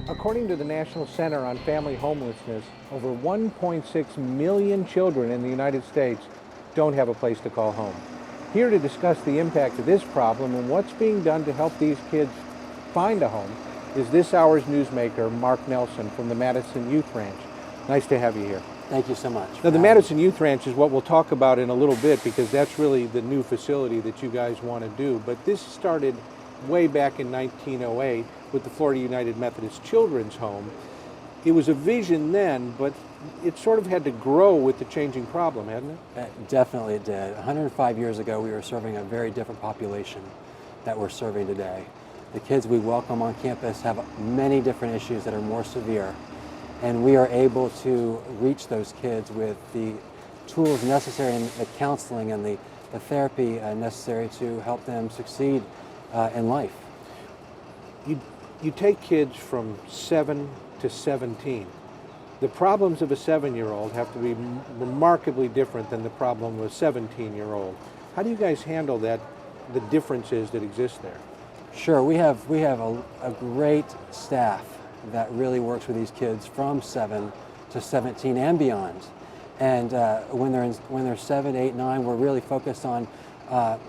According to the National Center on Family Homelessness, over 1.6 million children in the United States don't have a place to call home. Here to discuss the impact of this problem and what's being done to help these kids find a home is this hour's newsmaker, Mark Nelson from the Madison Youth Ranch. Nice to have you here. Thank you so much. Now, the Madison Youth Ranch is what we'll talk about in a little bit because that's really the new facility that you guys want to do. But this started way back in 1908 with the Florida United Methodist Children's Home. It was a vision then, but it sort of had to grow with the changing problem, hadn't it? Definitely it did. 105 years ago, we were serving a very different population that we're serving today. The kids we welcome on campus have many different issues that are more severe. And we are able to reach those kids with the tools necessary and the counseling and the therapy necessary to help them succeed in life. You take kids from 7 to 17. The problems of a 7-year-old have to be remarkably different than the problem of a 17-year-old. How do you guys handle that, the differences that exist there? Sure, we have a great staff that really works with these kids from 7 to 17 and beyond. And when they're 7, 8, 9, we're really focused on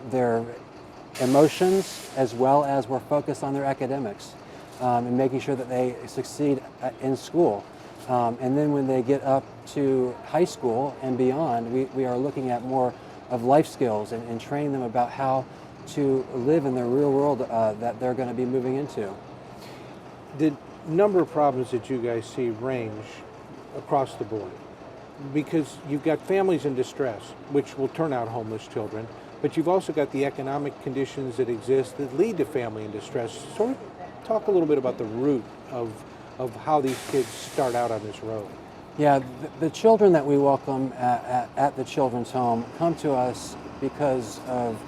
their emotions as well as we're focused on their academics and making sure that they succeed in school. And then when they get up to high school and beyond, we are looking at more of life skills and training them about how to live in the real world that they're going to be moving into. The number of problems that you guys see range across the board because you've got families in distress, which will turn out homeless children, but you've also got the economic conditions that exist that lead to family in distress. Sort of talk a little bit about the root of how these kids start out on this road. Yeah, the children that we welcome at the children's home come to us because of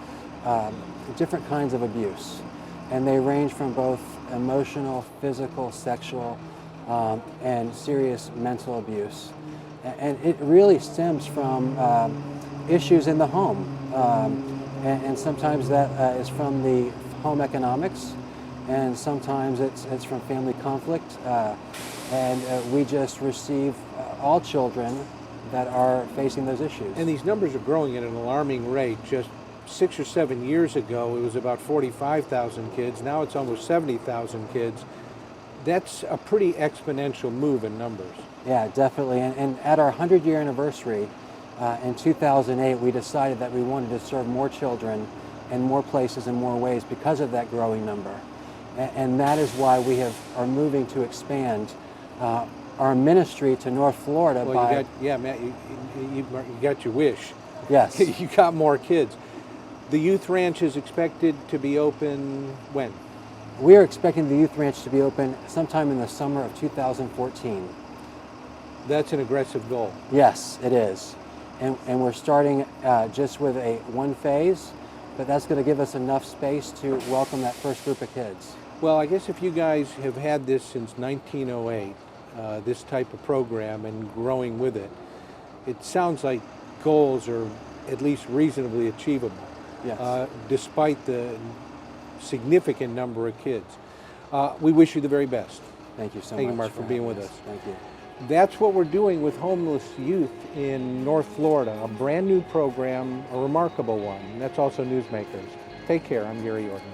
different kinds of abuse. And they range from both emotional, physical, sexual, and serious mental abuse. And it really stems from issues in the home. And sometimes that is from the home economics, and sometimes it's from family conflict. And we just receive all children that are facing those issues. And these numbers are growing at an alarming rate. Just 6 or 7 years ago, it was about 45,000 kids. Now it's almost 70,000 kids. That's a pretty exponential move in numbers. Yeah, definitely. And at our 100-year anniversary in 2008, we decided that we wanted to serve more children in more places in more ways because of that growing number. And that is why we are moving to expand our ministry to North Florida. Well, Matt, you got your wish. Yes. You got more kids. The Youth Ranch is expected to be open when? We are expecting the Youth Ranch to be open sometime in the summer of 2014. That's an aggressive goal. Yes, it is. And we're starting just with one phase, but that's going to give us enough space to welcome that first group of kids. Well, I guess if you guys have had this since 1908, this type of program and growing with it, it sounds like goals are at least reasonably achievable. Yes. Despite the significant number of kids. We wish you the very best. Thank you so much. Thank you, Mark, for being with us. Thank you. That's what we're doing with homeless youth in North Florida, a brand new program, a remarkable one. That's also Newsmakers. Take care. I'm Gary Orton.